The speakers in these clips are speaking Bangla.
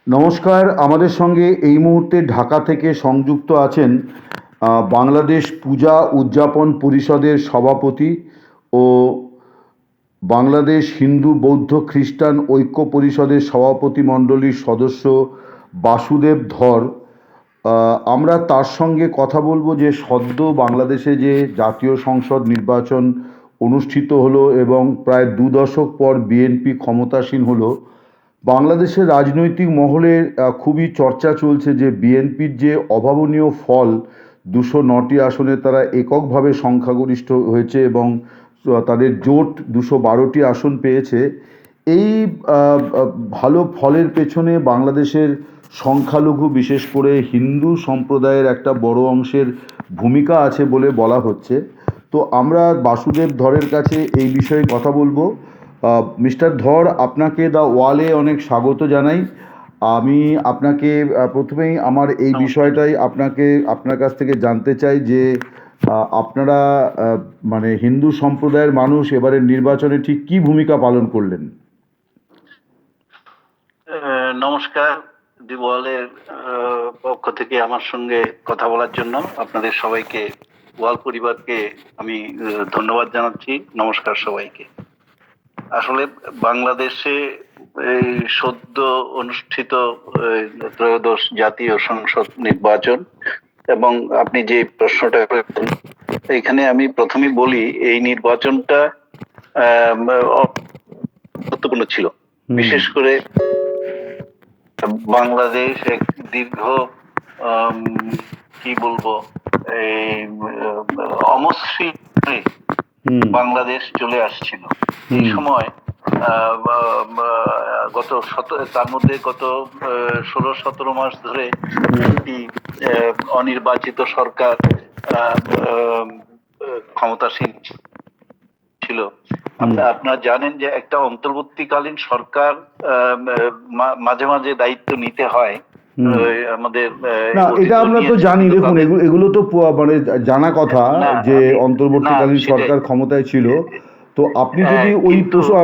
নমস্কার। আমাদের সঙ্গে এই মুহূর্তে ঢাকা থেকে সংযুক্ত আছেন বাংলাদেশ পূজা উদযাপন পরিষদের সভাপতি ও বাংলাদেশ হিন্দু বৌদ্ধ খ্রিস্টান ঐক্য পরিষদের সভাপতি মণ্ডলীর সদস্য বাসুদেব ধর। আমরা তার সঙ্গে কথা বলবো যে সদ্য বাংলাদেশে যে জাতীয় সংসদ নির্বাচন অনুষ্ঠিত হলো এবং প্রায় 2 দশক পর বিএনপি ক্ষমতাসীন হলো। বাংলাদেশের রাজনৈতিক মহলে খুবই চর্চা চলছে যে বিএনপির যে অভাবনীয় ফল, 209টি আসনে তারা এককভাবে সংখ্যাগরিষ্ঠ হয়েছে এবং তাদের জোট 212টি আসন পেয়েছে। এই ভালো ফলের পেছনে বাংলাদেশের সংখ্যালঘু বিশেষ করে হিন্দু সম্প্রদায়ের একটা বড় অংশের ভূমিকা আছে বলে বলা হচ্ছে। তো আমরা বাসুদেব ধরের কাছে এই বিষয়ে কথা বলবো। মিস্টার ধর, আপনাকে দ্য ওয়ালে অনেক স্বাগত জানাই। আমি আপনাকে প্রথমেই আমার এই নমস্কার। বিষয়টাই আপনার কাছ থেকে জানতে চাই যে আপনারা মানে হিন্দু সম্প্রদায়ের মানুষ এবারের নির্বাচনে ঠিক কী ভূমিকা পালন করলেন? নমস্কার। দিওয়ালের পক্ষ থেকে আমার সঙ্গে কথা বলার জন্য আপনাদের সবাইকে, ওয়াল পরিবারকে আমি ধন্যবাদ জানাচ্ছি। নমস্কার সবাইকে। আসলে বাংলাদেশে এই সদ্য অনুষ্ঠিত ত্রয়োদশ জাতীয় সংসদ নির্বাচন এবং আপনি যে প্রশ্নটা করেছেন, এখানে আমি প্রথমেই বলি এই নির্বাচনটা গুরুত্বপূর্ণ ছিল। বিশেষ করে বাংলাদেশ এক দীর্ঘ কি বলবো এই অমসৃণ বাংলাদেশ চলে আসছিল। এই সময় তার মধ্যে গত 16-17 মাস ধরে একটি অনির্বাচিত সরকার ক্ষমতাসীন ছিল। আপনারা জানেন যে একটা অন্তর্বর্তীকালীন সরকার মাঝে মাঝে দায়িত্ব নিতে হয় আমাদের। না, এটা আমরা তো জানি। দেখুন, এগুলো তো মানে জানা কথা যে অন্তর্বর্তীকালীন সরকার ক্ষমতায় ছিল। তো আপনি যদি ওই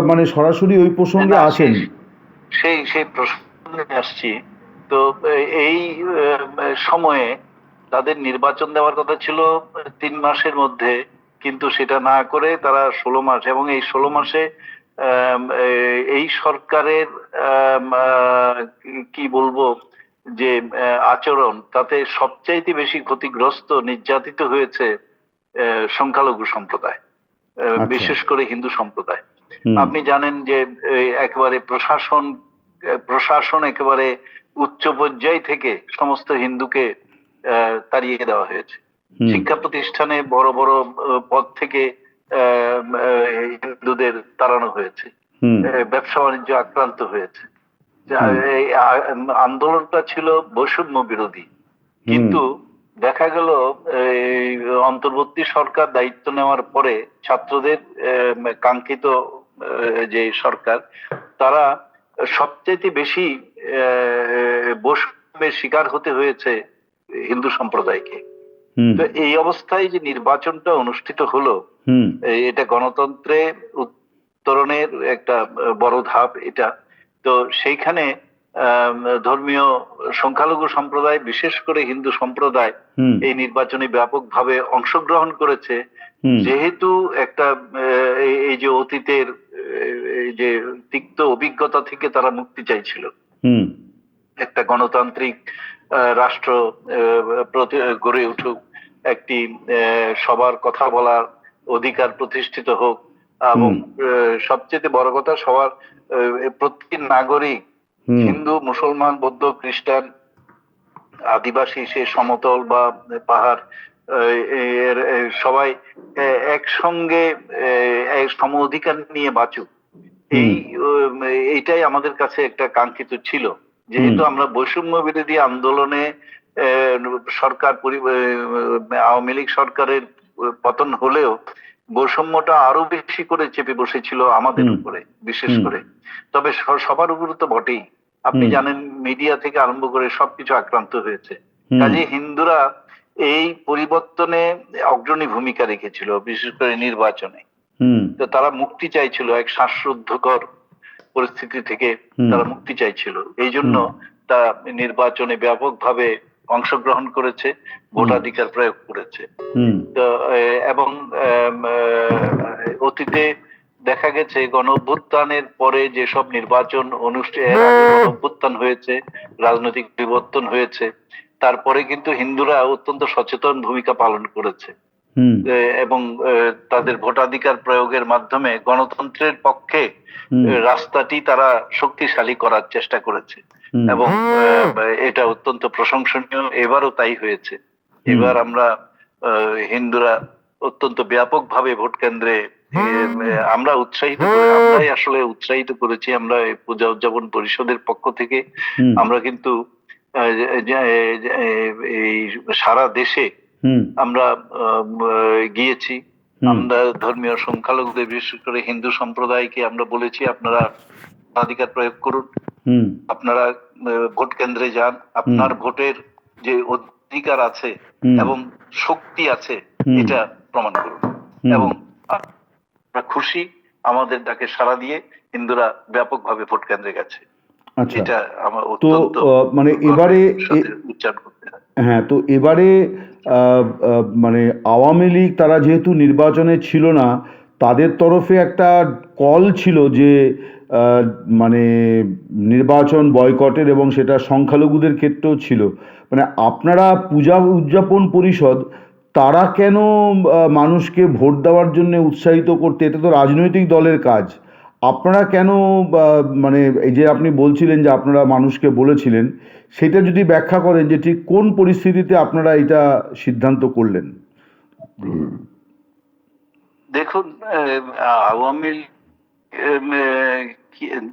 মানে সরাসরি ওই প্রসঙ্গে আসেন। সেই প্রসঙ্গে আসছি। তো এই সময়ে তাদের নির্বাচন দেওয়ার কথা ছিল 3 মাসের মধ্যে, কিন্তু সেটা না করে তারা 16 মাস, এবং এই 16 মাসে এই সরকারের কি বলবো যে আচরণ, তাতে সবচাইতে বেশি ক্ষতিগ্রস্ত নির্যাতিত হয়েছে সংখ্যালঘু সম্প্রদায়, বিশেষ করে হিন্দু সম্প্রদায়। আপনি জানেন যে একেবারে প্রশাসন একেবারে উচ্চ পর্যায় থেকে সমস্ত হিন্দুকে তাড়িয়ে দেওয়া হয়েছে। শিক্ষা প্রতিষ্ঠানে বড় বড় পদ থেকে হিন্দুদের তাড়ানো হয়েছে। ব্যবসা বাণিজ্য আক্রান্ত হয়েছে। এই আন্দোলনটা ছিল বৈষম্য বিরোধী, কিন্তু দেখা গেল এই অন্তর্বর্তী সরকার দায়িত্ব নেওয়ার পরে ছাত্রদের কাঙ্ক্ষিত যে সরকার, তারা সবচেয়ে বেশি বৈষম্যের শিকার হতে হয়েছে হিন্দু সম্প্রদায়কে। তো এই অবস্থায় যে নির্বাচনটা অনুষ্ঠিত হলো, এটা গণতন্ত্রে উত্তরণের একটা বড় ধাপ এটা। তো সেইখানে ধর্মীয় সংখ্যালঘু সম্প্রদায়, বিশেষ করে হিন্দু সম্প্রদায় এই নির্বাচনে ব্যাপকভাবে অংশগ্রহণ করেছে। যেহেতু একটা এই যে অতীতের এই যে তিক্ত অভিজ্ঞতা থেকে তারা মুক্তি চাইছিল, একটা গণতান্ত্রিক রাষ্ট্র গড়ে উঠুক, একটি সবার কথা বলার অধিকার প্রতিষ্ঠিত হোক, এবং সবচেয়ে বড় কথা সবার প্রত্যেক নাগরিক, হিন্দু মুসলমান বৌদ্ধ খ্রিস্টান আদিবাসী, সে সমতল বা পাহাড়, সবাই একসঙ্গে সম অধিকার নিয়ে বাঁচুক, এইটাই আমাদের কাছে একটা কাঙ্ক্ষিত ছিল। যেহেতু আমরা বৈষম্য বিরোধী আন্দোলনে সরকার আওয়ামী লীগ সরকারের পতন হলেও বৈষম্যটা আরো বেশি করে চেপে বসেছিল আমাদের উপরে বিশেষ করে। তবে সবার উপরে তো বটেই, আপনি জানেন মিডিয়া থেকে আরম্ভ করে সবকিছু আক্রান্ত হয়েছে। কাজে হিন্দুরা এই পরিবর্তনে অগ্রণী ভূমিকা রেখেছিল, বিশেষ করে নির্বাচনে। তো তারা মুক্তি চাইছিল, এক শ্বাসরুদ্ধকর পরিস্থিতি থেকে তারা মুক্তি চাইছিল। এই জন্য তা নির্বাচনে ব্যাপকভাবে অংশগ্রহণ করেছে, ভোটাধিকার প্রয়োগ করেছে। হুম তো এবং অতীতে দেখা গেছে গণ অভ্যুত্থানের পরে যেসব নির্বাচন এর আগে গণ অভ্যুত্থান হয়েছে, রাজনৈতিক পরিবর্তন হয়েছে, তারপরে কিন্তু হিন্দুরা অত্যন্ত সচেতন ভূমিকা পালন করেছে হুম এবং তাদের ভোটাধিকার প্রয়োগের মাধ্যমে গণতন্ত্রের পক্ষে হুম রাস্তাটি তারা শক্তিশালী করার চেষ্টা করেছে হুম এবং এটা অত্যন্ত প্রশংসনীয়। এবারও তাই হয়েছে। হুম এবার আমরা হিন্দুরা অত্যন্ত ব্যাপকভাবে ভোট কেন্দ্রে আমরা আমরাই আসলে উৎসাহিত করেছি। আমরা এই পূজা উদযাপন পরিষদের পক্ষ থেকে হুম আমরা কিন্তু এই সারা দেশে হুম আমরা গিয়েছি। হুম আমরা ধর্মীয় সংখ্যালঘুদের, বিশেষ করে হিন্দু সম্প্রদায়কে আমরা বলেছি আপনারা ভোটাধিকার প্রয়োগ করুন, হুম আপনারা ভোট কেন্দ্রে যান, আপনার ভোটের যে অধিকার আছে হুম এবং শক্তি আছে হুম এটা প্রমাণ করুন। হুম এবং আমরা খুশি, আমাদের ডাকে সাড়া দিয়ে হিন্দুরা ব্যাপকভাবে ভোট কেন্দ্রে গেছে। আচ্ছা। এটা আমার তো অত্যন্ত মানে এবারে সাথে উচ্চারণ করতে হয়। হ্যাঁ, তো এবারে মানে আওয়ামী লীগ তারা যেহেতু নির্বাচনে ছিল না, তাদের তরফে একটা কল ছিল যে আহ, মানে নির্বাচন বয়কটের, এবং সেটা সংখ্যালঘুদের ক্ষেত্রেও ছিল। মানে আপনারা পূজা উদযাপন পরিষদ, তারা কেন মানুষকে ভোট দেওয়ার জন্য উৎসাহিত করতে, এটা তো রাজনৈতিক দলের কাজ। আপনারা কেন মানে এই যে আপনি বলছিলেন যে আপনারা মানুষকে বলেছিলেন, সেটা যদি ব্যাখ্যা করেন যে ঠিক কোন পরিস্থিতিতে আপনারা এটা সিদ্ধান্ত করলেন? দেখুন, আওয়ামী লীগ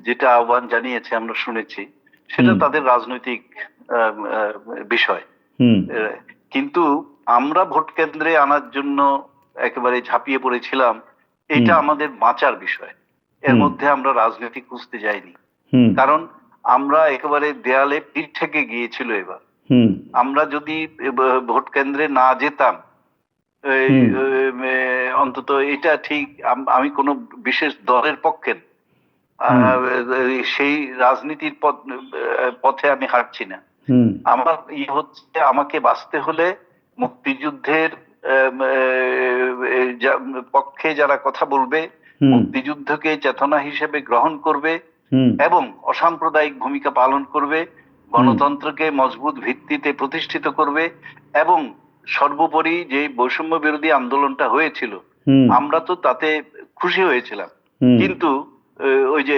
যেটা আহ্বান জানিয়েছে আমরা শুনেছি, সেটা হুম তাদের রাজনৈতিক বিষয়। হুম আহ, কিন্তু আমরা ভোট কেন্দ্রে আনার জন্য একেবারে ঝাঁপিয়ে পড়েছিলাম, এটা হুম আমাদের বাঁচার বিষয়। এর হুম মধ্যে আমরা রাজনীতি খুঁজতে যাইনি, হুম কারণ আমরা একেবারে দেয়ালে পিঠ থেকে গিয়েছিল এবার। হুম আমরা যদি ভোট কেন্দ্রে না যেতাম, এই হুম অন্তত এটা ঠিক, আমি কোনো বিশেষ দলের পক্ষে না। হুম সেই রাজনীতির পথে আমি হাঁটছি না। হুম আমার হচ্ছে, আমাকে বাঁচতে হলে মুক্তিযুদ্ধের পক্ষে যারা কথা বলবে, হুম মুক্তিযুদ্ধকে চেতনা হিসেবে গ্রহণ করবে হুম এবং অসাম্প্রদায়িক ভূমিকা পালন করবে, হুম গণতন্ত্রকে মজবুত ভিত্তিতে প্রতিষ্ঠিত করবে এবং সর্বোপরি যে বৈষম্য বিরোধী আন্দোলনটা হয়েছিল, হুম আমরা তো তাতে খুশি হয়েছিলাম। হুম কিন্তু ওই যে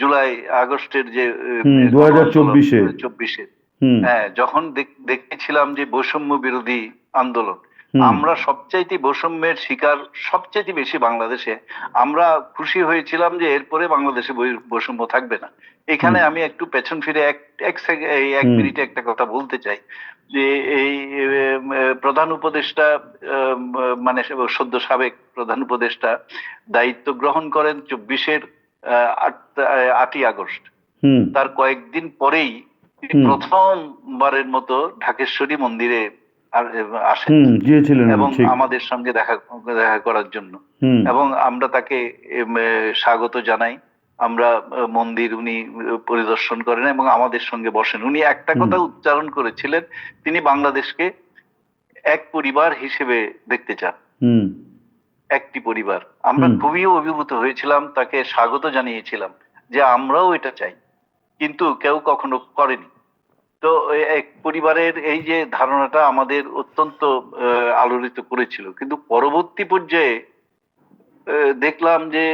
জুলাই আগস্টের যে হুম দু গণ হাজার আন্দোলন চব্বিশে 24-এ, হুম হ্যাঁ, যখন দেখেছিলাম যে বৈষম্য বিরোধী আন্দোলন, হুম আমরা সবচাইতে বৈষম্যের শিকার সবচাইতে বেশি বাংলাদেশে, আমরা খুশি হয়েছিলাম যে এরপরে বাংলাদেশে বৈষম্য থাকবে না। এখানে আমি একটু পেছন ফিরে এই এক হুম মিনিটে একটা কথা বলতে চাই যে এই প্রধান উপদেষ্টা, মানে সদ্য সাবেক প্রধান উপদেষ্টা দায়িত্ব গ্রহণ করেন 24-এর 8ই আগস্ট। হুম তার কয়েকদিন পরেই তিনি হুম প্রথমবারের মতো ঢাকেশ্বরী মন্দিরে আসেন হুম গিয়েছিলেন উনি, এবং ঠিক। আমাদের সঙ্গে দেখা করার জন্য। হুম এবং আমরা তাকে স্বাগত জানাই। আমরা মন্দির উনি পরিদর্শন করেন এবং আমাদের সঙ্গে বসেন। উনি একটা হুম কথা উচ্চারণ করেছিলেন, তিনি বাংলাদেশকে এক পরিবার হিসেবে দেখতে চান, হুম একটি পরিবার। আমরা হুম খুবই অভিভূত হয়েছিলাম, তাকে স্বাগত জানিয়েছিলাম যে আমরাও এটা চাই, কিন্তু কেউ কখনো করেনি। তো এক পরিবারের এই যে ধারণাটা আমাদের অত্যন্ত আলোড়িত করেছিল। কিন্তু পরবর্তী পর্যায়ে দেখলাম যে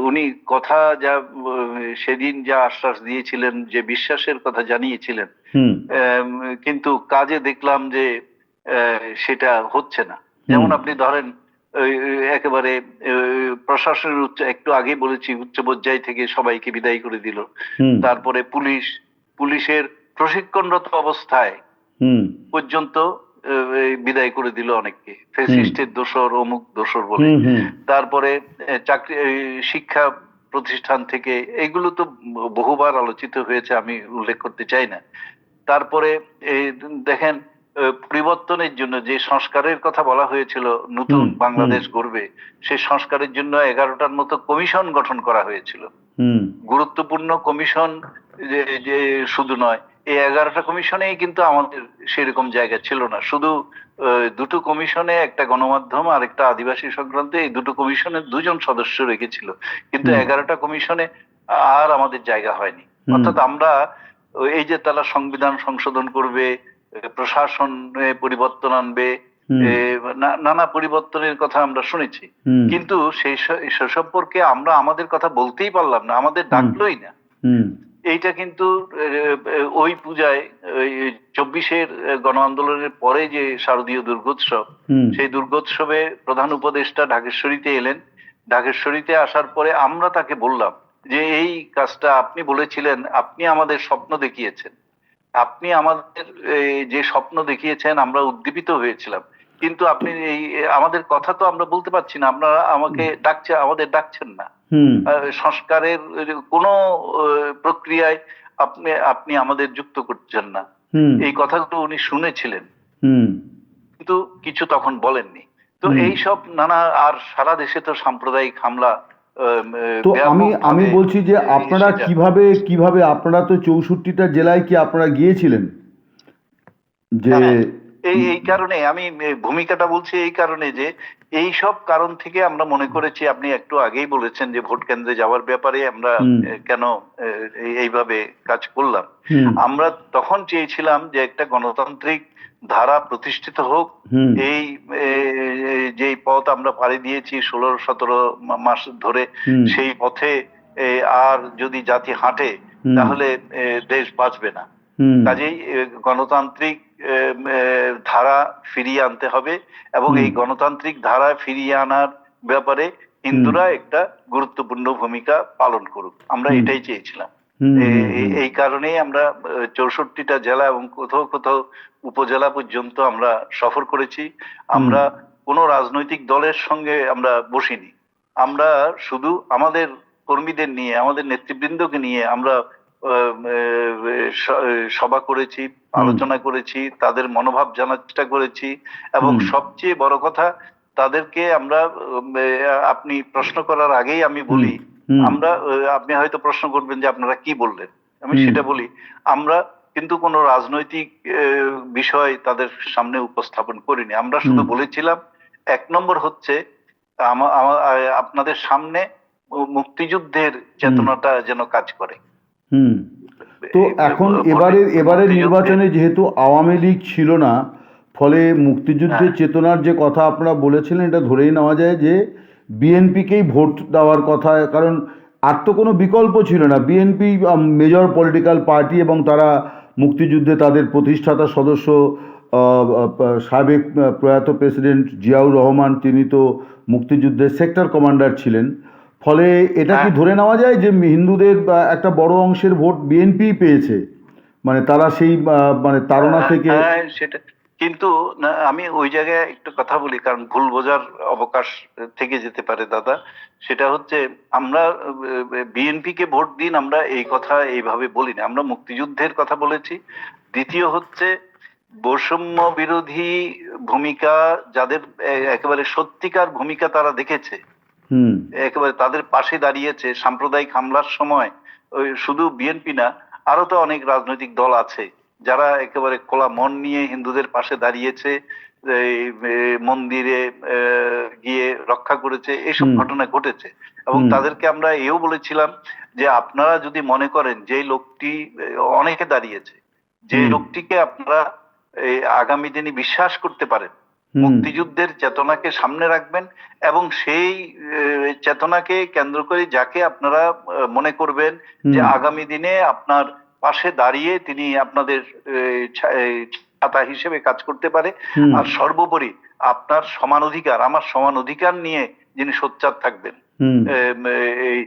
উনি কথা যা সেদিন যা আশ্বাস দিয়েছিলেন, যে বিশ্বাসের কথা জানিয়েছিলেন, হুম আম, কিন্তু কাজে দেখলাম যে সেটা হচ্ছে না। হুম যেমন আপনি ধরেন একেবারে প্রশাসনের একটু আগে বলেছি, উচ্চ পর্যায় থেকে সবাইকে বিদায় করে দিল। হুম তারপরে পুলিশের প্রশিক্ষণরত অবস্থায় হুম পর্যন্ত এই বিদায় করে দিল অনেককে, হুম ফ্যাসিস্টের দোসর, অমুক দোসর বলে। হুম হুম তারপরে চাকরি, শিক্ষা প্রতিষ্ঠান থেকে, এগুলো তো বহুবার আলোচিত হয়েছে, আমি উল্লেখ করতে চাই না। তারপরে এই দেখেন, পরিবর্তনের জন্য যে সংস্কারের কথা বলা হয়েছিল, নতুন হুম হুম বাংলাদেশ গড়বে, সেই সংস্কারের জন্য 11টার মতো কমিশন গঠন করা হয়েছিল। হুম গুরুত্বপূর্ণ কমিশন যে যে শুধু নয়, এই 11টা কমিশনেই কিন্তু আমাদের সেরকম জায়গা ছিল না। শুধু দুটো কমিশনে, একটা গণমাধ্যম আর একটা আদিবাসী সংক্রান্ত, এই দুটো কমিশনে 2জন সদস্য রেখেছিল, কিন্তু হুম 11টা কমিশনে আর আমাদের জায়গা হয়নি। হুম অর্থাৎ আমরা এই যে তারা সংবিধান সংশোধন করবে, প্রশাসনে পরিবর্তন আনবে, হুম নানা পরিবর্তনের কথা আমরা শুনেছি, হুম কিন্তু সে সম্পর্কে আমরা আমাদের কথা বলতেই পারলাম না, আমাদের হুম ডাকলোই না। হুম এইটা কিন্তু ওই পূজায়, ওই 24-এর গণ আন্দোলনের পরে যে শারদীয় দুর্গোৎসব, হুম সেই দুর্গোৎসবে প্রধান উপদেষ্টা ঢাকেশ্বরীতে এলেন। ঢাকেশ্বরীতে আসার পরে আমরা তাকে বললাম যে এই কাজটা আপনি বলেছিলেন, আপনি আমাদের স্বপ্ন দেখিয়েছেন, আপনি আমাদের যে স্বপ্ন দেখিয়েছেন, আমরা উদ্দীপিত হয়েছিলাম, কিন্তু আপনি এই আমাদের কথা তো আমরা বলতে পারছি না, আপনারা আমাদের ডাকছেন না। হুম সংস্কারের কোনো প্রক্রিয়ায় আপনি আপনি আমাদের যুক্ত করছেন না। হুম এই কথাগুলো উনি শুনেছিলেন, হুম কিন্তু কিছু তখন বলেননি। তো হুম এই সব নানা, আর সারা দেশে তো সাম্প্রদায়িক হামলা তো আমি ব্যাপক আমি ভাবে বলছি যে আপনারা সেটা। কিভাবে আপনারা তো 64টা জেলায় কি আপনারা গিয়েছিলেন যে হ্যাঁ, এই উম, এই কারণে আমি ভূমিকাটা বলছি, এই কারণে যে এই সব কারণ থেকে আমরা মনে করেছি, আপনি একটু আগেই বলেছেন যে ভোট কেন্দ্রে যাওয়ার ব্যাপারে আমরা হুম কেন এইভাবে কাজ করলাম। হুম আমরা তখন চেয়েছিলাম যে একটা গণতান্ত্রিক ধারা প্রতিষ্ঠিত হোক। হুম এই যে পথ আমরা পাড়ি দিয়েছি 16-17 মাস ধরে, হুম সেই পথে আর যদি জাতি হাঁটে, হুম তাহলে দেশ বাঁচবে না। হুম কাজেই গণতান্ত্রিক ধারা ফিরিয়ে আনতে হবে, এবং হুম এই গণতান্ত্রিক ধারা ফিরিয়ে আনার ব্যাপারে হুম হিন্দুরা একটা গুরুত্বপূর্ণ ভূমিকা পালন করুক, আমরা হুম এটাই চেয়েছিলাম। হুম হুম হুম এই কারণেই আমরা 64টা জেলা এবং কোথাও কোথাও উপজেলা পর্যন্ত আমরা সফর করেছি। হুম আমরা কোনো রাজনৈতিক দলের সঙ্গে আমরা বসিনি, আমরা শুধু আমাদের কর্মীদের নিয়ে, আমাদের নেতৃবৃন্দকে নিয়ে আমরা সভা করেছি, হুম আলোচনা করেছি, তাদের মনোভাব জানার চেষ্টা করেছি, এবং হুম সবচেয়ে বড় কথা, তাদেরকে আমরা আপনি প্রশ্ন করার আগেই আমি হুম বলি, হুম আমরা আপনি হয়তো প্রশ্ন করবেন যে আপনারা কি বললেন, আমি হুম সেটা বলি। আমরা কিন্তু কোনো রাজনৈতিক বিষয় তাদের সামনে উপস্থাপন করিনি, আমরা শুধু হুম বলেছিলাম 1 নম্বর হচ্ছে আপনাদের সামনে মুক্তিযুদ্ধের হুম চেতনাটা যেন কাজ করে। হুম তো এই এখন ভোটে এবারের মুক্তিযুদ্ধে। নির্বাচনে যেহেতু আওয়ামী লীগ ছিল না, ফলে হ্যাঁ, মুক্তিযুদ্ধের চেতনার যে কথা আপনারা বলেছিলেন এটা ধরেই নেওয়া যায় যে বিএনপিকেই ভোট দেওয়ার কথা, কারণ আর তো কোনো বিকল্প ছিল না। বিএনপি মেজর পলিটিক্যাল পার্টি এবং তারা মুক্তিযুদ্ধে তাদের প্রতিষ্ঠাতা সদস্য সাবেক প্রয়াত প্রেসিডেন্ট জিয়াউর রহমান, তিনি তো মুক্তিযুদ্ধের সেক্টর কমান্ডার ছিলেন। ফলে এটা কি হ্যাঁ, ধরে নেওয়া যায় যে হিন্দুদের একটা বড় অংশের ভোট বিএনপি পেয়েছে, মানে তারা সেই মানে তাড়না হ্যাঁ, থেকে হ্যাঁ, সেটা কিন্তু না, আমি ওই জায়গায় একটু কথা বলি, কারণ ভুল বোঝার অবকাশ থেকে যেতে পারে দাদা। সেটা হচ্ছে, আমরা বিএনপি কে ভোট দিন, আমরা এই কথা এইভাবে বলিনি, আমরা মুক্তিযুদ্ধের কথা বলেছি। দ্বিতীয় হচ্ছে, বৈষম্য বিরোধী ভূমিকা যাদের একেবারে সত্যিকার ভূমিকা তারা দেখেছে, হুম একেবারে তাদের পাশে দাঁড়িয়েছে সাম্প্রদায়িক হামলার সময়, ওই শুধু বিএনপি না, আরো তো অনেক রাজনৈতিক দল আছে যারা একেবারে খোলা মন নিয়ে হিন্দুদের পাশে দাঁড়িয়েছে, এই মন্দিরে গিয়ে রক্ষা করেছে, এসব হুম ঘটনা ঘটেছে। এবং হুম তাদেরকে আমরা এও বলেছিলাম যে আপনারা যদি মনে করেন যে লোকটি, অনেকে দাঁড়িয়েছে, যে হুম লোকটিকে আপনারা আগামী দিনে বিশ্বাস করতে পারেন, হুম মুক্তিযুদ্ধের চেতনাকে সামনে রাখবেন, এবং সেই চেতনাকে কেন্দ্র করে যাকে আপনারা মনে করবেন যে হুম আগামী দিনে আপনার পাশে দাঁড়িয়ে তিনি আপনাদের ছাতা হিসেবে কাজ করতে পারে, হুম আর সর্বোপরি আপনার সমান অধিকার, আমার সমান অধিকার নিয়ে যিনি সোচ্চার থাকবেন, হুম এম, এই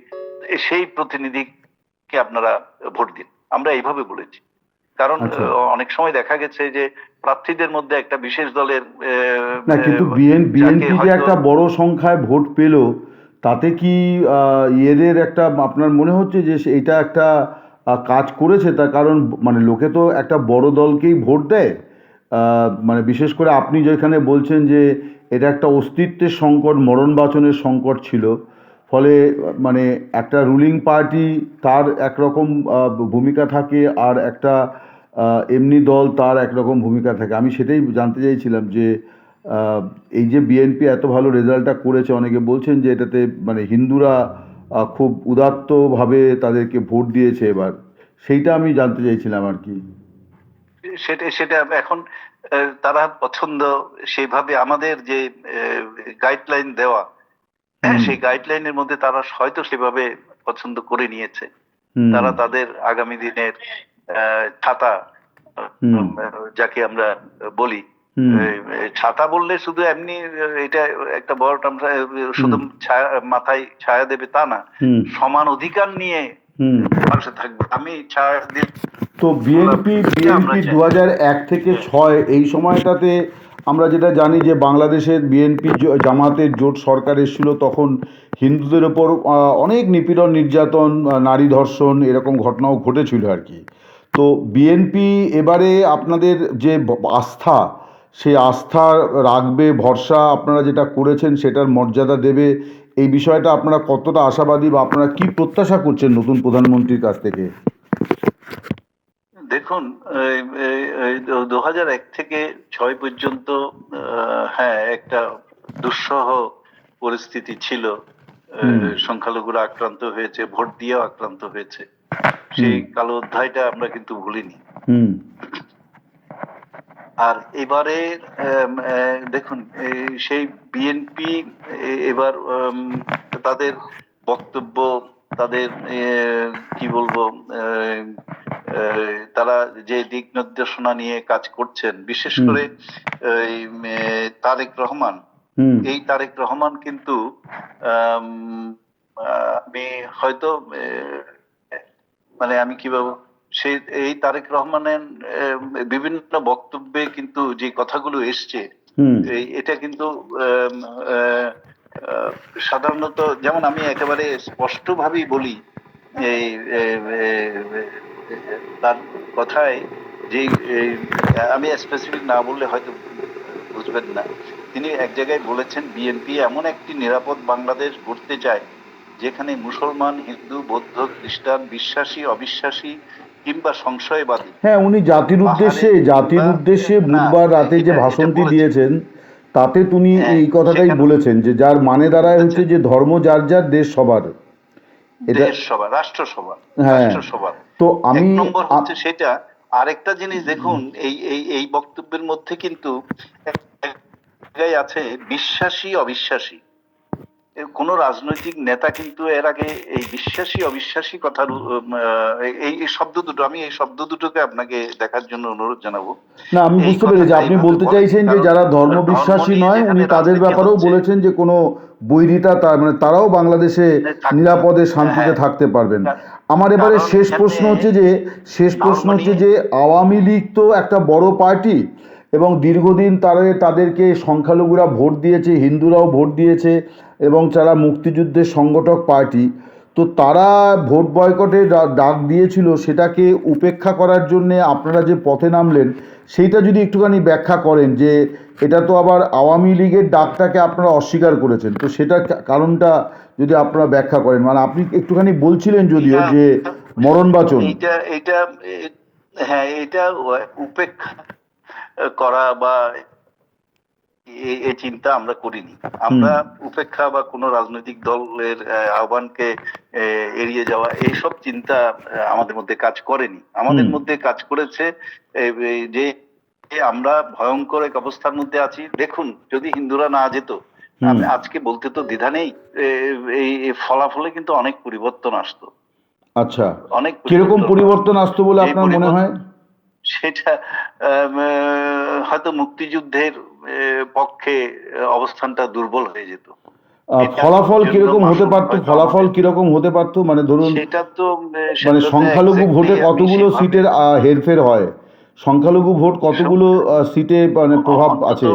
সেই প্রতিনিধিকে আপনারা ভোট দিন, আমরা এইভাবে বলেছি। কারণ আচ্ছা। অনেক সময় দেখা গেছে যে প্রার্থীদের মধ্যে একটা বিশেষ দলের না কিন্তু যাকে বিএনপি যে হয়তো। একটা বড় সংখ্যায় ভোট পেল, তাতে কি এদের একটা আপনার মনে হচ্ছে যে এটা একটা কাজ করেছে? তার কারণ মানে লোকে তো একটা বড় দলকেই ভোট দেয়। মানে বিশেষ করে আপনি যেখানে বলছেন যে এটা একটা অস্তিত্বের সংকট, মরণ বাঁচনের সংকট ছিল, ফলে মানে একটা রুলিং পার্টি তার একরকম ভূমিকা থাকে, আর একটা এমনি দল তার একরকম ভূমিকা থাকে। আমি সেটাই জানতে চাইছিলাম যে এই যে বিএনপি এত ভালো রেজাল্টটা করেছে, অনেকে বলছেন যে এটাতে মানে হিন্দুরা খুব উদাত্তভাবে তাদেরকে ভোট দিয়েছে এবার, সেইটা আমি জানতে চাইছিলাম আর কি। সেটা সেটা এখন তারা পছন্দ সেইভাবে আমাদের যে গাইডলাইন দেওয়া, হুম সেই গাইডলাইনের মধ্যে তারা হয়তো সেভাবে পছন্দ করে নিয়েছে। হুম তারা তাদের আগামী দিনের ছাতা, হুম যাকে আমরা বলি, হুম ছাতা বললে শুধু এমনি এটা একটা বড় আমরা হুম শুধু ছায়া মাথায় ছায়া দেবে তা না, হুম সমান অধিকার নিয়ে হুম। মানুষে থাকবে। আমি ছায়া দিয়ে তো বিএনপি আমরা বিএনপি চাই। 2001 থেকে 6 এই সময়টাতে আমরা যেটা জানি যে বাংলাদেশের বিএনপি জামাতের জোট সরকার এসেছিল, তখন হিন্দুদের ওপর অনেক নিপীড়ন নির্যাতন, নারী ধর্ষণ এরকম ঘটনাও ঘটেছিল আর কি। তো বিএনপি এবারে আপনাদের যে আস্থা, সেই আস্থা রাখবে, ভরসা আপনারা যেটা করেছেন সেটার মর্যাদা দেবে, এই বিষয়টা আপনারা কতটা আশাবাদী বা আপনারা কি প্রত্যাশা করছেন নতুন প্রধানমন্ত্রীর কাছ থেকে? দেখুন, 2001 থেকে 6 পর্যন্ত হ্যাঁ একটা দুঃসহ পরিস্থিতি ছিল। হুম সংখ্যালঘুরা আক্রান্ত হয়েছে, ভোট দিয়েও আক্রান্ত হয়েছে। হুম সেই কালো অধ্যায়টা আমরা কিন্তু ভুলিনি। হুম আর এবারে দেখুন, সেই বিএনপি এবার তাদের বক্তব্য, তাদের কি বলবো, আহ, তারা যে দিক নির্দেশনা নিয়ে কাজ করছেন, বিশেষ হুম করে এই, তারেক রহমান, হুম এই তারেক রহমান কিন্তু আম, আমি হয়তো মানে আমি কি বলবো, সেই এই তারেক রহমানের বিভিন্ন বক্তব্যে কিন্তু যে কথাগুলো এসছে, হুম এটা কিন্তু আম, আহ, আহ, সাধারণত, যেমন আমি একেবারে স্পষ্টভাবেই বলি, এই তার কথায় যে এই, আমি স্পেসিফিক না বললে হয়তো বুঝবেন না। তিনি এক জায়গায় বলেছেন, বিএনপি এমন একটি নিরাপদ বাংলাদেশ গড়তে চায় যেখানে মুসলমান, হিন্দু, বৌদ্ধ, খ্রিস্টান, বিশ্বাসী, অবিশ্বাসী কিংবা সংশয়বাদী হ্যাঁ, উনি পাহাড়ে জাতির কিংবা উদ্দেশ্যে না, বুধবার রাতে যে এটা এটা ভাষণটি বলেছেন। দিয়েছেন, তাতে তিনি হ্যাঁ, এই কথাটাই সেখানে বলেছেন যে যার মানে দাঁড়ায় হচ্ছে বলেছেন যে ধর্ম যার যার, দেশ সবার। এটা দেশ সভা, রাষ্ট্রসভা, হ্যাঁ। রাষ্ট্রসভা। তো এক আমি নম্বর হচ্ছে সেটা। আরেকটা জিনিস দেখুন, এই বক্তব্যের মধ্যে কিন্তু এক জায়গায় আছে বিশ্বাসী অবিশ্বাসী। কোন রাজনৈতিক নেতা কিন্তু এর আগে এই বিশ্বাসী অবিশ্বাসী কথার এই শব্দ দুটো, আমি এই শব্দ দুটোকে আপনাকে দেখার জন্য অনুরোধ জানাবো। না, আমি এই বুঝতে পেরেছি কথাটা আপনি এইভাবে বলতে বলেনি, চাইছেন যে কারণ যারা ধর্ম ধর্ম বিশ্বাসী নিয়ে নয়, উনি যেখানে তাদের রাজনীতি ব্যাপারেও হচ্ছে বলেছেন যে কোনো বৈরিতা, তার মানে তারাও বাংলাদেশে থাকবে না। নিরাপদে শান্তিতে হ্যাঁ, থাকতে পারবেন। আমার এবারে কারণ শেষ এখানে প্রশ্ন হচ্ছে যে ধর্ম নিয়ে আওয়ামী লীগ তো একটা বড় পার্টি, এবং দীর্ঘদিন তাদেরকে সংখ্যালঘুরা ভোট দিয়েছে, হিন্দুরাও ভোট দিয়েছে, এবং যারা মুক্তিযুদ্ধের সংগঠক পার্টি, তো তারা ভোট বয়কটে ডাক দিয়েছিল, সেটাকে উপেক্ষা করার জন্যে আপনারা যে পথে নামলেন, সেইটা যদি একটুখানি ব্যাখ্যা করেন যে এটা তো আবার আওয়ামী লীগের ডাকটাকে আপনারা অস্বীকার করেছেন, তো সেটার কারণটা যদি আপনারা ব্যাখ্যা করেন। মানে আপনি একটুখানি বলছিলেন যদিও এটা যে মরণবাচন। এইটা এইটা হ্যাঁ, এটা উপেক্ষা করা বা এই চিন্তা আমরা করিনি। হুম আমরা উপেক্ষা বা কোনো রাজনৈতিক দলের আহ্বানকে এড়িয়ে যাওয়া, এইসব চিন্তা আমাদের মধ্যে কাজ করেনি। আমাদের হুম মধ্যে কাজ করেছে এই যে যে আমরা ভয়ঙ্কর এক অবস্থার মধ্যে আছি। দেখুন, যদি হিন্দুরা না যেত, হুম। আমি আজকে বলতে তো দ্বিধা নেই, এই ফলাফলে কিন্তু অনেক পরিবর্তন আসতো, আচ্ছা, অনেক কিরকম পরিবর্তন আসতো। পরিবর্তন আসতো বলে যে আপনার মনে পরিবর্তন, হয়? সেটা হয়তো মুক্তিযুদ্ধের পক্ষে অবস্থানটা দুর্বল হয়ে যেত। এটার ফলাফল জন্য কিরকম হতে মাসুল পারতো? হয়তো ফলাফল আমাদের, কিরকম হতে পারতো, মানে ধরুন, সেটা তো মানে সেটা তো সংখ্যালঘু এক্স্যাক্টলি ভোটে আমি কতগুলো সেভাবে সিটের হেরফের হয়? সংখ্যালঘু ভোট কতগুলো সিটে মানে প্রভাব অন্তত আছে?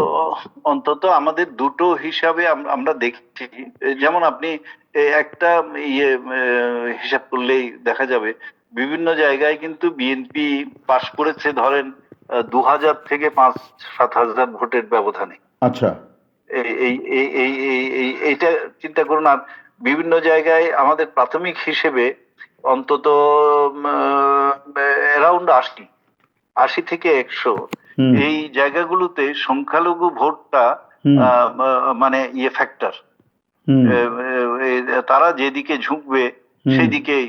অন্তত আমাদের দুটো হিসাবে আমরা দেখছি। যেমন আপনি একটা ইয়ে হিসাব করলেই দেখা যাবে, বিভিন্ন জায়গায় কিন্তু বিএনপি পাশ করেছে ধরেন 2000 থেকে 5-7 হাজার ভোটের ব্যবধানে। আচ্ছা। এই এই এই এই এই এই- এইটা চিন্তা করুন। আর বিভিন্ন জায়গায় আমাদের প্রাথমিক হিসেবে অন্তত অ্যারাউন্ড 80 থেকে 100 হুম এই জায়গাগুলোতে সংখ্যালঘু ভোটটা হুম মানে ফ্যাক্টর, হুম তারা যেদিকে ঝুঁকবে হুম সেই দিকেই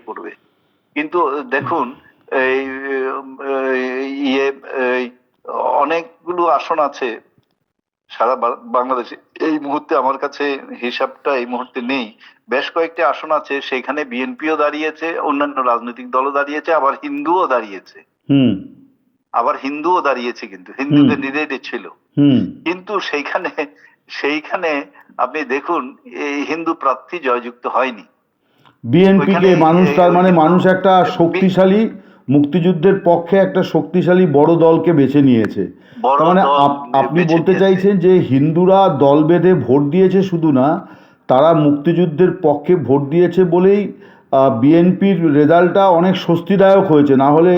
করবে। কিন্তু দেখুন এই ইয়ে এই অনেকগুলো আসন আছে সারা বাংলাদেশে। এই মুহূর্তে আমার কাছে হিসাবটা এই মুহূর্তে নেই, বেশ কয়েকটি আসন আছে সেখানে বিএনপিও দাঁড়িয়েছে, অন্যান্য রাজনৈতিক দলও দাঁড়িয়েছে, আবার হিন্দুও দাঁড়িয়েছে, কিন্তু হিন্দু হুম ক্যান্ডিডেট ছিল। হুম কিন্তু সেইখানে আপনি দেখুন এই হিন্দু প্রার্থী জয়যুক্ত হয়নি। বিএনপিকে ওইখানে মানুষ, তার মানে কিন্তু মানুষ একটা শক্তিশালী, মুক্তিযুদ্ধের পক্ষে একটা শক্তিশালী বড় দলকে বেছে নিয়েছে। বড় তার মানে দল আপনি বেছে বলতে নিয়েছে। চাইছেন যে হিন্দুরা দল বেঁধে ভোট দিয়েছে শুধু না, তারা মুক্তিযুদ্ধের পক্ষে ভোট দিয়েছে বলেই বিএনপির রেজাল্টটা অনেক স্বস্তিদায়ক হয়েছে, না হলে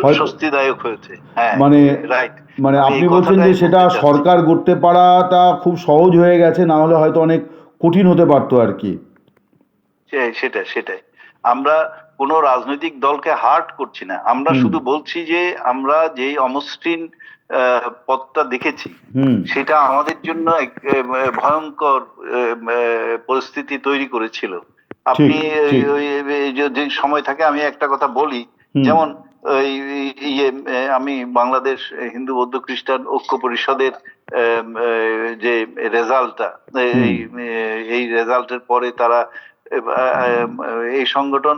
হয়তো স্বস্তিদায়ক হয়েছে, হ্যাঁ, মানে রাইট। মানে আমি আপনি এই বলছেন যে কথাটাই সেটা বলতে চাচ্ছি। সরকার করতে পারাটা খুব সহজ হয়ে গেছে, না হলে হয়তো অনেক কঠিন হতে পারতো আর কি। সেটাই আমরা কোনো রাজনৈতিক দলকে হার্ট করছি না, আমরা হুম শুধু বলছি যে আমরা যেই অমসৃণ পথটা দেখেছি হুম সেটা আমাদের জন্য এক ভয়ঙ্কর পরিস্থিতি তৈরি করেছিল। ঠিক আপনি ঠিক যদি সময় থাকে আমি একটা কথা বলি, হুম যেমন ওই আমি বাংলাদেশ হিন্দু বৌদ্ধ খ্রিস্টান ঐক্য পরিষদের যে রেজাল্টটা, হুম এই রেজাল্টের পরে তারা এই সংগঠন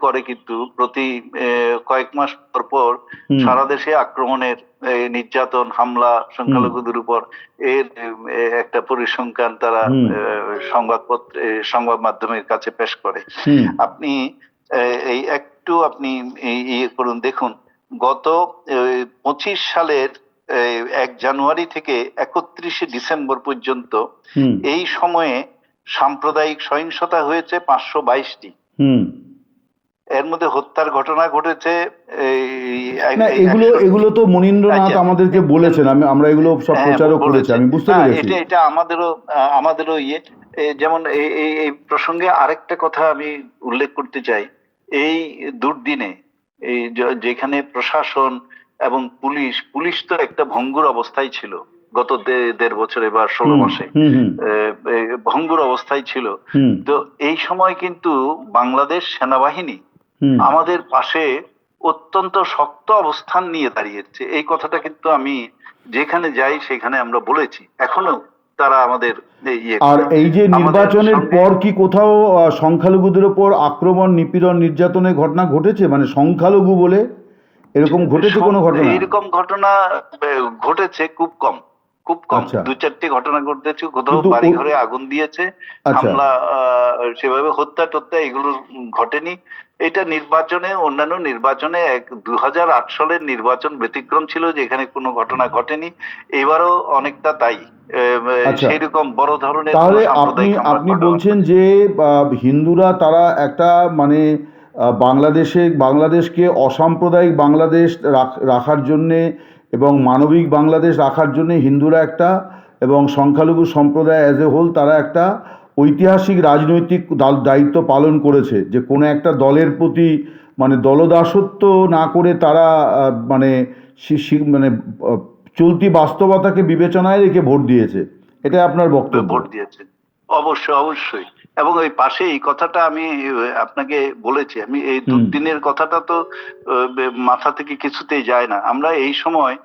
করে, কিন্তু প্রতি কয়েক মাস পর পর হুম সারা দেশে আক্রমণের, নির্যাতন, হামলা হুম সংখ্যালঘুদের উপর এর একটা পরিসংখ্যান তারা হুম সংবাদপত্রে, সংবাদ মাধ্যমের কাছে পেশ করে। হুম আপনি এই একটু আপনি করুন, দেখুন গত 25 সালের 1 জানুয়ারি থেকে 31শে ডিসেম্বর পর্যন্ত হুম এই সময়ে সাম্প্রদায়িক সহিংসতা হয়েছে 522টি। হুম এর মধ্যে হত্যার ঘটনা ঘটেছে না, এগুলো 61টি। এগুলো তো মনীন্দ্রনাথ আচ্ছা, আমাদেরকে বলেছেন, আমরা এগুলো সব হ্যাঁ প্রচারও করেছি, বলেছে। আমি বুঝতে না, পেরেছি। এটা আমাদেরও যেমন এই প্রসঙ্গে আরেকটা কথা আমি উল্লেখ করতে চাই। এই দুর্দিনে এই যেখানে প্রশাসন এবং পুলিশ তো একটা ভঙ্গুর অবস্থায় ছিল গত 1.5 বছরে বা 16 হুম মাসে, হুম হুম ভঙ্গুর অবস্থায় ছিল। হুম তো এই সময় কিন্তু বাংলাদেশ সেনাবাহিনী হুম আমাদের পাশে অত্যন্ত শক্ত অবস্থান নিয়ে দাঁড়িয়েছে। এই কথাটা কিন্তু আমি যেখানে যাই সেখানে আমরা বলেছি, এখনো তারা আমাদের আর করে এই যে আমাদের নির্বাচনের সঙ্গে। পর কি কোথাও সংখ্যালঘুদের ওপর আক্রমণ, নিপীড়ন, নির্যাতনের ঘটনা ঘটেছে, মানে সংখ্যালঘু বলে এরকম ঘটেছে কোনো ঘটনা? এইরকম ঘটনা ঘটেছে খুব কম আচ্ছা, 2-4টি ঘটনা ঘটেছে, কোথাও কিন্তু বাড়ি ঘরে আগুন দিয়েছে, আচ্ছা হামলা, সেভাবে হত্যা টত্যা এগুলো ঘটেনি। এটা অন্যান্য নির্বাচনে 2008 সালের নির্বাচন ব্যতিক্রম ছিল, যেখানে কোনো ঘটনা ঘটেনি। এবারও অনেকটা তাই, আচ্ছা, সেইরকম বড় ধরনের কোনো তাহলে আপনি সাম্প্রদায়িক হামলা আপনি ঘটানো বলছেন হয়নি। যে হিন্দুরা তারা একটা মানে বাংলাদেশকে অসাম্প্রদায়িক বাংলাদেশ রাখার জন্যে এবং মানবিক বাংলাদেশ রাখার জন্যে হিন্দুরা একটা, এবং সংখ্যালঘু সম্প্রদায় অ্যাজ এ হোল তারা একটা ঐতিহাসিক রাজনৈতিক দায়িত্ব পালন করেছে, যে কোনো একটা দলের প্রতি মানে দলদাসত্ব না করে তারা মানে মানে চলতি বাস্তবতাকে বিবেচনায় রেখে ভোট দিয়েছে, এটা আপনার বক্তব্য? ভোট দিয়েছে, অবশ্যই। এবং ওই পাশে এই কথাটা আমি আপনাকে বলেছি, আমি এই হুম দুর্দিনের কথাটা তো মাথা থেকে কিছুতেই যায় না। আমরা এই সময়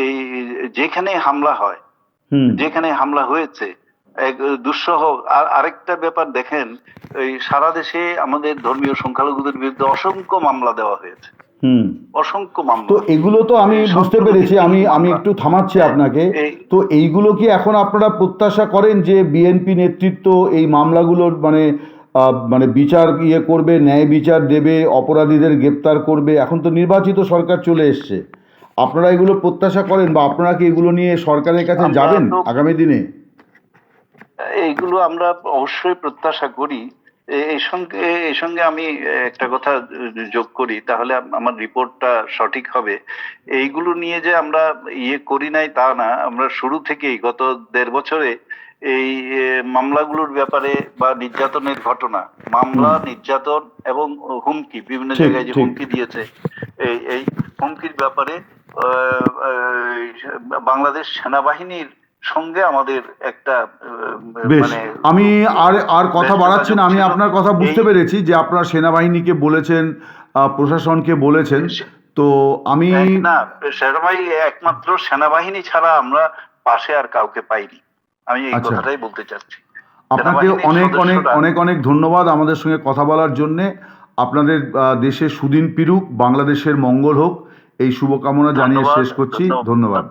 এই হুম যেখানে হামলা হয়েছে, এক দুঃসহ। আরেকটা ব্যাপার দেখেন, এই সারা দেশে আমাদের ধর্মীয় সংখ্যালঘুদের বিরুদ্ধে অসংখ্য মামলা দেওয়া হয়েছে, হুম অসংখ্য তো মামলা, এগুলো তো আমি বুঝতে পেরেছি, আমি সম্প্রদায়ভিত্তিক আমি মামলা। একটু থামাচ্ছি হ্যাঁ, আপনাকে। এই তো এইগুলো কি এখন আপনারা প্রত্যাশা করেন যে বিএনপি নেতৃত্ব এই মামলাগুলোর মানে মানে বিচার করবে, ন্যায় বিচার দেবে, অপরাধীদের গ্রেপ্তার করবে? এখন তো নির্বাচিত সরকার চলে এসছে, আপনারা এগুলো প্রত্যাশা করেন, বা আপনারা কি এগুলো নিয়ে সরকারের কাছে আমরা যাবেন তো আগামী দিনে? এইগুলো আমরা অবশ্যই প্রত্যাশা করি, এই সঙ্গে আমি একটা কথা যোগ করি, তাহলে আমার রিপোর্টটা সঠিক হবে। এইগুলো নিয়ে যে আমরা করি নাই তা না, আমরা শুরু থেকেই গত 1.5 বছরে এই মামলাগুলোর ব্যাপারে বা নির্যাতনের ঘটনা, মামলা, নির্যাতন এবং হুমকি, বিভিন্ন ঠিক জায়গায় যে ঠিক। হুমকি দিয়েছে, এই হুমকির ব্যাপারে বাংলাদেশ সেনাবাহিনীর সঙ্গে আমাদের একটা বেশ, মানে আমি আর আর কথা বেশ বাড়াচ্ছি না। যোগাযোগ আমি ছিল। আপনার কথা এই বুঝতে পেরেছি যে আপনারা সেনাবাহিনীকে বলেছেন, প্রশাসনকে বলেছেন। তো আমি না, সেনাবাহিনী একমাত্র সেনাবাহিনী ছাড়া আমরা পাশে আর কাউকে পাইনি, আমি এই আচ্ছা, কথাটাই বলতে চাচ্ছি। আপনাকে সেনাবাহিনীর অনেক অনেক সদস্যরা অনেক অনেক ধন্যবাদ আমাদের সঙ্গে কথা বলার জন্যে। আপনাদের দেশের সুদিন ফিরুক, বাংলাদেশের মঙ্গল হোক, এই শুভকামনা জানিয়ে ধন্যবাদ। শেষ করছি। ধন্যবাদ। ধন্যবাদ।